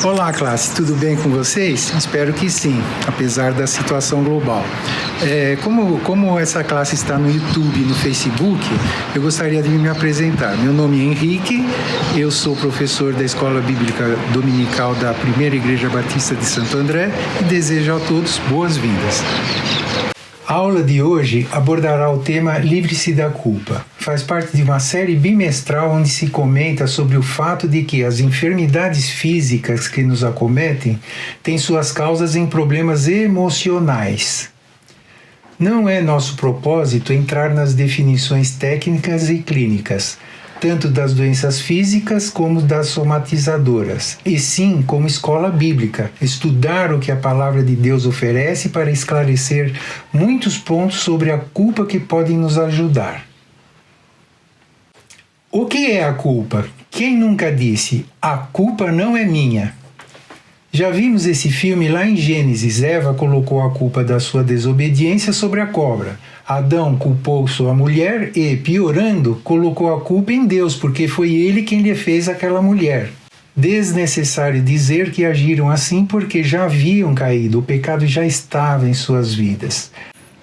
Olá, classe, tudo bem com vocês? Espero que sim, apesar da situação global. Como essa classe está no YouTube e no Facebook, eu gostaria de me apresentar. Meu nome é Henrique, eu sou professor da Escola Bíblica Dominical da Primeira Igreja Batista de Santo André e desejo a todos boas-vindas. A aula de hoje abordará o tema Livre-se da culpa. Faz parte de uma série bimestral onde se comenta sobre o fato de que as enfermidades físicas que nos acometem têm suas causas em problemas emocionais. Não é nosso propósito entrar nas definições técnicas e clínicas, tanto das doenças físicas como das somatizadoras, e sim, como escola bíblica, estudar o que a palavra de Deus oferece para esclarecer muitos pontos sobre a culpa que podem nos ajudar. O que é a culpa? Quem nunca disse, a culpa não é minha? Já vimos esse filme lá em Gênesis. Eva colocou a culpa da sua desobediência sobre a cobra. Adão culpou sua mulher e, piorando, colocou a culpa em Deus, porque foi ele quem lhe fez aquela mulher. Desnecessário dizer que agiram assim porque já haviam caído, o pecado já estava em suas vidas.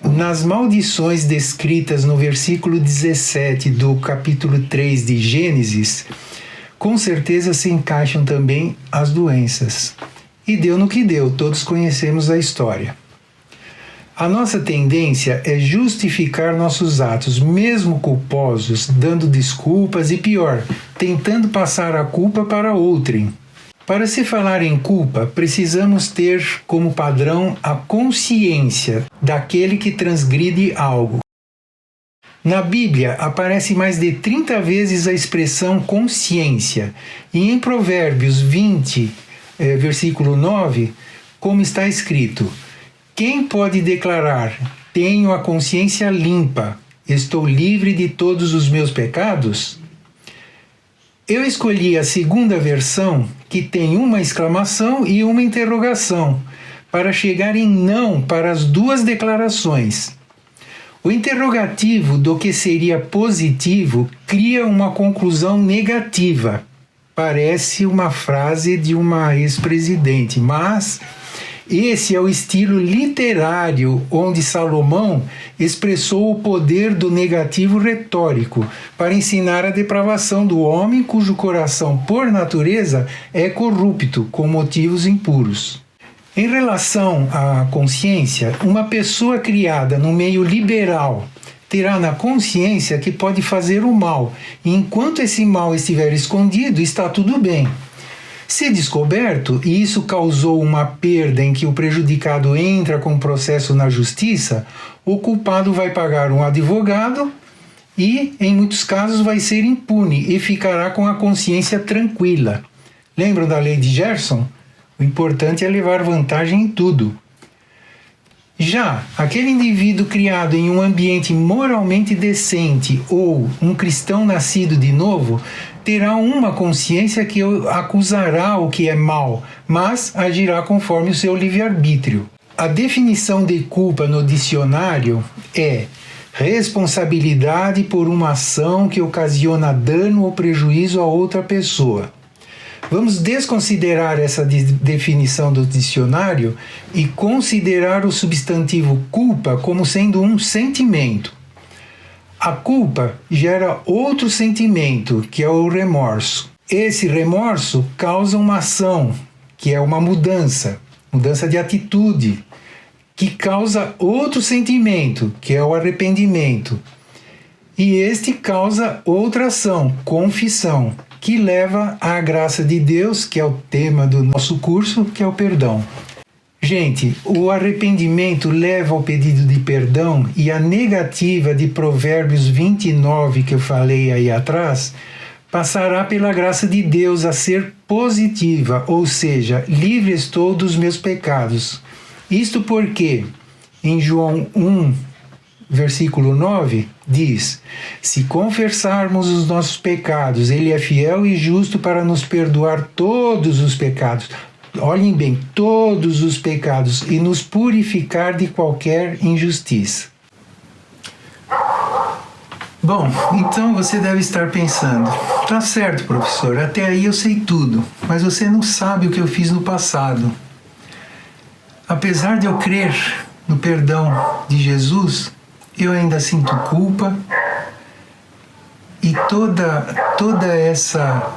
Nas maldições descritas no versículo 17 do capítulo 3 de Gênesis, com certeza se encaixam também as doenças. E deu no que deu, todos conhecemos a história. A nossa tendência é justificar nossos atos, mesmo culposos, dando desculpas e, pior, tentando passar a culpa para outrem. Para se falar em culpa, precisamos ter como padrão a consciência daquele que transgride algo. Na Bíblia aparece mais de 30 vezes a expressão consciência, e em Provérbios 20, versículo 9, como está escrito: quem pode declarar, tenho a consciência limpa, estou livre de todos os meus pecados? Eu escolhi a segunda versão, que tem uma exclamação e uma interrogação, para chegar em não para as duas declarações. O interrogativo do que seria positivo cria uma conclusão negativa. Parece uma frase de uma ex-presidente, mas esse é o estilo literário onde Salomão expressou o poder do negativo retórico para ensinar a depravação do homem cujo coração, por natureza, é corrupto, com motivos impuros. Em relação à consciência, uma pessoa criada no meio liberal terá na consciência que pode fazer o mal, e enquanto esse mal estiver escondido, está tudo bem. Se descoberto, e isso causou uma perda em que o prejudicado entra com processo na justiça, o culpado vai pagar um advogado e, em muitos casos, vai ser impune e ficará com a consciência tranquila. Lembram da lei de Gerson? O importante é levar vantagem em tudo. Já aquele indivíduo criado em um ambiente moralmente decente ou um cristão nascido de novo terá uma consciência que acusará o que é mal, mas agirá conforme o seu livre-arbítrio. A definição de culpa no dicionário é responsabilidade por uma ação que ocasiona dano ou prejuízo a outra pessoa. Vamos desconsiderar essa definição do dicionário e considerar o substantivo culpa como sendo um sentimento. A culpa gera outro sentimento, que é o remorso. Esse remorso causa uma ação, que é uma mudança de atitude, que causa outro sentimento, que é o arrependimento. E este causa outra ação, confissão, que leva à graça de Deus, que é o tema do nosso curso, que é o perdão. Gente, o arrependimento leva ao pedido de perdão, e a negativa de Provérbios 29, que eu falei aí atrás, passará pela graça de Deus a ser positiva, ou seja, livre estou dos meus pecados. Isto porque, em João 1, versículo 9, diz: se confessarmos os nossos pecados, Ele é fiel e justo para nos perdoar todos os pecados. Olhem bem, todos os pecados, e nos purificar de qualquer injustiça. Bom, então você deve estar pensando, tá certo, professor, até aí eu sei tudo, mas você não sabe o que eu fiz no passado. Apesar de eu crer no perdão de Jesus, eu ainda sinto culpa e toda essa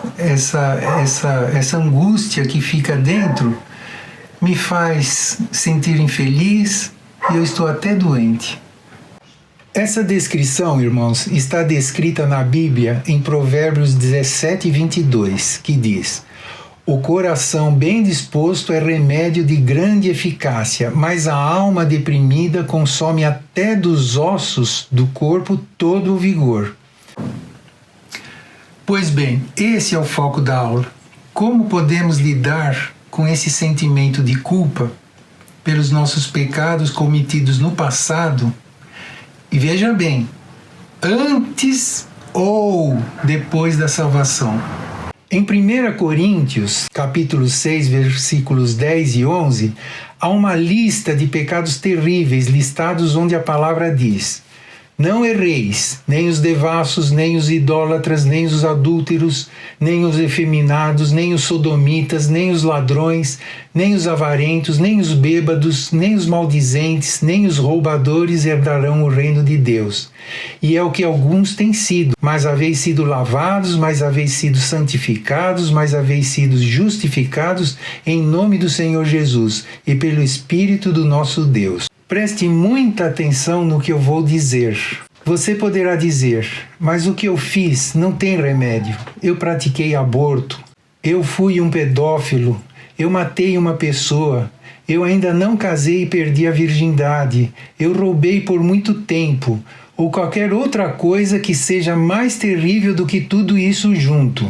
angústia que fica dentro me faz sentir infeliz e eu estou até doente. Essa descrição, irmãos, está descrita na Bíblia em Provérbios 17:22, que diz: o coração bem disposto é remédio de grande eficácia, mas a alma deprimida consome até dos ossos do corpo todo o vigor. Pois bem, esse é o foco da aula. Como podemos lidar com esse sentimento de culpa pelos nossos pecados cometidos no passado? E veja bem, antes ou depois da salvação. Em 1 Coríntios, capítulo 6, versículos 10 e 11, há uma lista de pecados terríveis listados onde a palavra diz: não erreis, nem os devassos, nem os idólatras, nem os adúlteros, nem os efeminados, nem os sodomitas, nem os ladrões, nem os avarentos, nem os bêbados, nem os maldizentes, nem os roubadores herdarão o reino de Deus. E é o que alguns têm sido, mas haveis sido lavados, mas haveis sido santificados, mas haveis sido justificados em nome do Senhor Jesus e pelo Espírito do nosso Deus. Preste muita atenção no que eu vou dizer. Você poderá dizer, mas o que eu fiz não tem remédio. Eu pratiquei aborto, eu fui um pedófilo, eu matei uma pessoa, eu ainda não casei e perdi a virgindade, eu roubei por muito tempo, ou qualquer outra coisa que seja mais terrível do que tudo isso junto.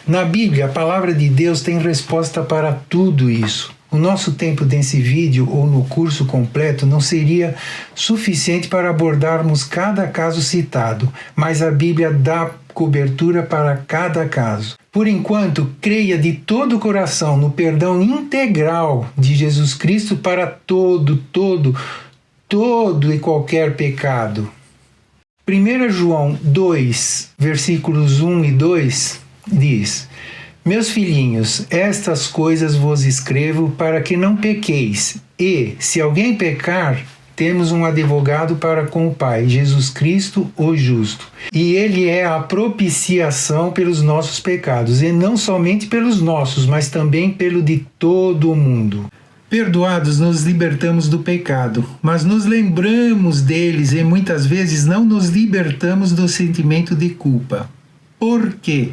Na Bíblia, a palavra de Deus tem resposta para tudo isso. O nosso tempo nesse vídeo ou no curso completo não seria suficiente para abordarmos cada caso citado, mas a Bíblia dá cobertura para cada caso. Por enquanto, creia de todo o coração no perdão integral de Jesus Cristo para todo e qualquer pecado. 1 João 2, versículos 1 e 2 diz: meus filhinhos, estas coisas vos escrevo para que não pequeis. E, se alguém pecar, temos um advogado para com o Pai, Jesus Cristo, o justo. E ele é a propiciação pelos nossos pecados, e não somente pelos nossos, mas também pelo de todo o mundo. Perdoados, nos libertamos do pecado, mas nos lembramos deles e muitas vezes não nos libertamos do sentimento de culpa. Por quê?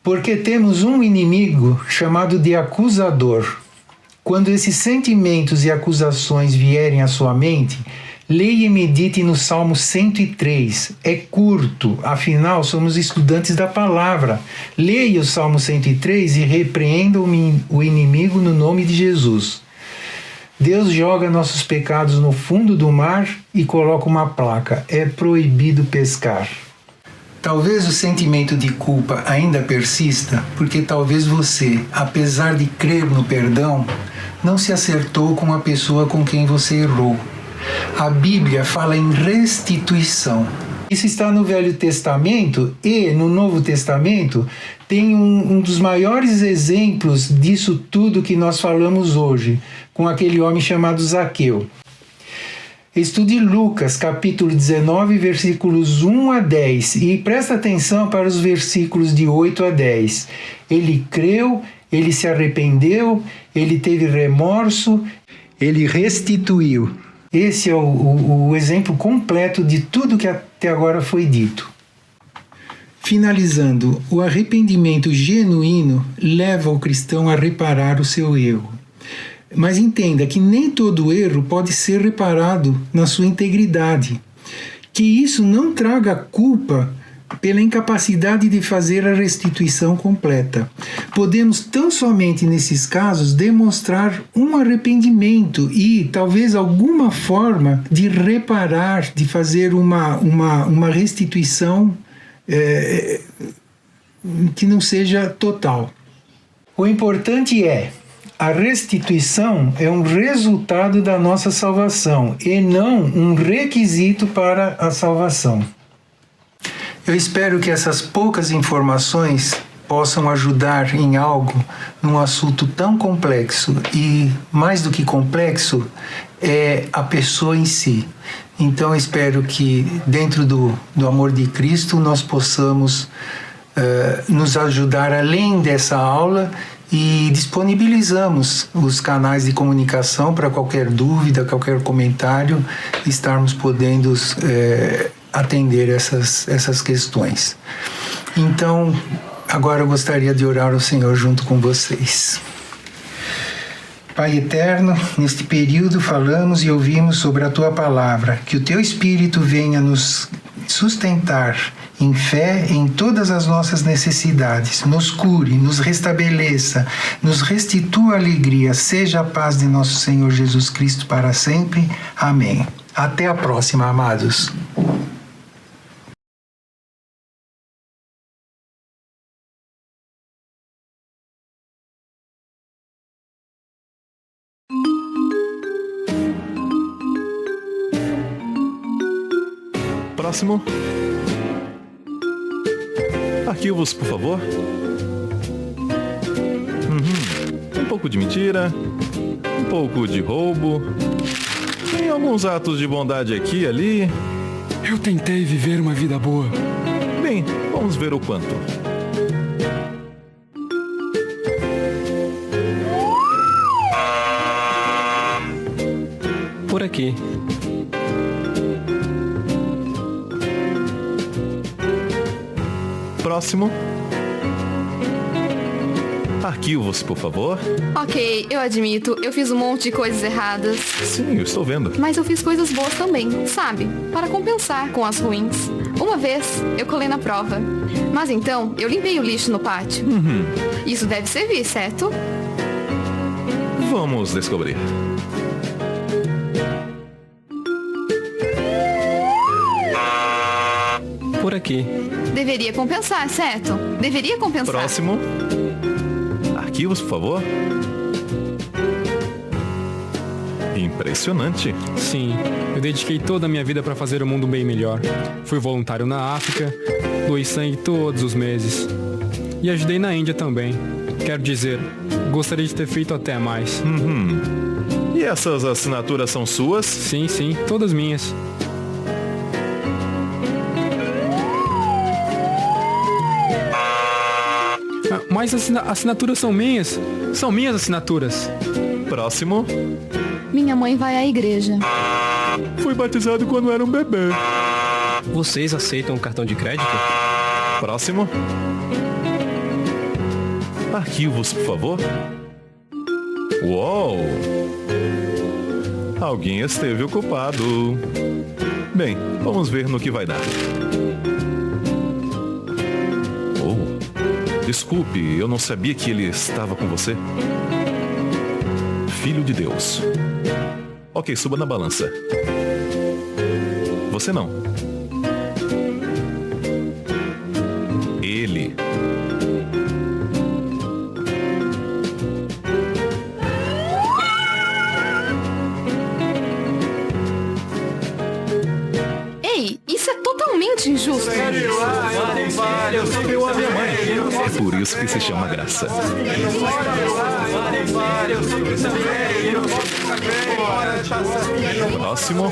Porque temos um inimigo chamado de acusador. Quando esses sentimentos e acusações vierem à sua mente, leia e medite no Salmo 103. É curto, afinal somos estudantes da palavra. Leia o Salmo 103 e repreenda o inimigo no nome de Jesus. Deus joga nossos pecados no fundo do mar e coloca uma placa: é proibido pescar. Talvez o sentimento de culpa ainda persista, porque talvez você, apesar de crer no perdão, não se acertou com a pessoa com quem você errou. A Bíblia fala em restituição. Isso está no Velho Testamento e no Novo Testamento tem um dos maiores exemplos disso tudo que nós falamos hoje, com aquele homem chamado Zaqueu. Estude Lucas, capítulo 19, versículos 1 a 10, e presta atenção para os versículos de 8 a 10. Ele creu, ele se arrependeu, ele teve remorso, ele restituiu. Esse é o exemplo completo de tudo que até agora foi dito. Finalizando, o arrependimento genuíno leva o cristão a reparar o seu erro. Mas entenda que nem todo erro pode ser reparado na sua integridade. Que isso não traga culpa pela incapacidade de fazer a restituição completa. Podemos tão somente nesses casos demonstrar um arrependimento e talvez alguma forma de reparar, de fazer uma restituição que não seja total. O importante é: a restituição é um resultado da nossa salvação e não um requisito para a salvação. Eu espero que essas poucas informações possam ajudar em algo num assunto tão complexo e, mais do que complexo, é a pessoa em si. Então, eu espero que, dentro do amor de Cristo, nós possamos nos ajudar além dessa aula e disponibilizamos os canais de comunicação para qualquer dúvida, qualquer comentário, estarmos podendo atender essas questões. Então, agora eu gostaria de orar ao Senhor junto com vocês. Pai eterno, neste período falamos e ouvimos sobre a Tua palavra, que o Teu Espírito venha nos sustentar em fé em todas as nossas necessidades, nos cure, nos restabeleça, nos restitua a alegria, seja a paz de nosso Senhor Jesus Cristo para sempre. Amém. Até a próxima, amados. Próximo. Arquivos, por favor. Um pouco de mentira, um pouco de roubo. Tem alguns atos de bondade aqui e ali. Eu tentei viver uma vida boa. Bem, vamos ver o quanto. Por aqui. Próximo. Arquivos, por favor. Ok, eu admito, eu fiz um monte de coisas erradas. Sim, eu estou vendo. Mas eu fiz coisas boas também, sabe? Para compensar com as ruins. Uma vez, eu colei na prova. Mas então, eu limpei o lixo no pátio. Isso deve servir, certo? Vamos descobrir. Por aqui. Deveria compensar, certo? Deveria compensar. Próximo. Arquivos, por favor. Impressionante. Sim, eu dediquei toda a minha vida para fazer o mundo bem melhor. Fui voluntário na África, doei sangue todos os meses. E ajudei na Índia também. Quero dizer, gostaria de ter feito até mais. E essas assinaturas são suas? Sim, todas minhas. Mas as assinaturas são minhas. São minhas assinaturas. Próximo. Minha mãe vai à igreja. Fui batizado quando era um bebê. Vocês aceitam cartão de crédito? Próximo. Arquivos, por favor. Uou! Alguém esteve ocupado. Bem, vamos ver no que vai dar. Desculpe, eu não sabia que ele estava com você. Filho de Deus. Ok, suba na balança. Você não. Ele. Ei, isso é totalmente injusto. Eu a minha mãe. É por isso que se chama graça. Próximo.